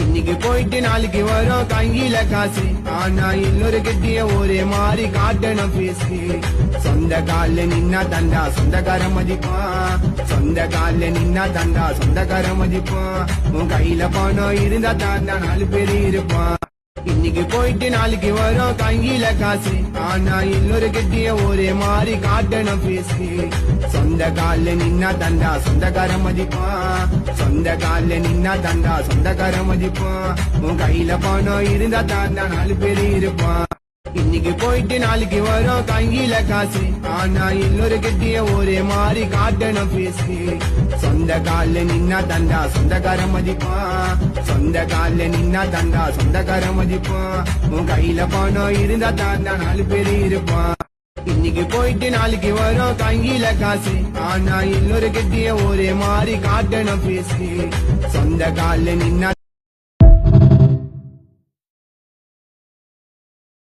இன்னைக்கு போயிட்டு நாளைக்கு வரும் கையில காசு, ஆனா இன்னொரு கட்டிய ஒரே மாதிரி காட்டணும் பேசு. சொந்த கால நின்னா தண்டா சொந்தக்கார மதிப்பான், சொந்த கால நின்னா தண்டா சொந்தக்கார மதிப்பான். உன் கையில பணம் இருந்தா தாண்டா 4 பேர் இருப்பான். இன்னைக்கு போயிட்டு நாளைக்கு வரும் கையில காசு, ஆனா இன்னொரு கட்டிய ஒரே மாதிரி காட்டணும் பேசு. சொந்த கால நின்னா தண்டா சொந்தக்கார மதிப்பான், சொந்த கால நின்னா தண்டா சொந்தக்கார மதிப்பான். உன் கையில பணம் இருந்தா தாண்டா 4 பேர் இருப்பான். இன்னைக்கு போயிட்டு நாளைக்கு வரும் கையில காசு, ஆனா இன்னொரு கட்டிய ஒரே மாதிரி காட்டணும் பேசு. சொந்த கால நின்னா தண்டா சொந்தக்கார மதிப்பான், சொந்த கால நின்னா தண்டா சொந்தக்கார மதிப்பான். உன் கையில பணம் இருந்தா தாண்டா 4 பேர் இருப்பான். இன்னைக்கு போயிட்டு நாளைக்கு வரும் கையில காசு, ஆனா இன்னொரு கட்டிய ஒரே மாதிரி காட்டணும் பேசு. சொந்த கால நின்னா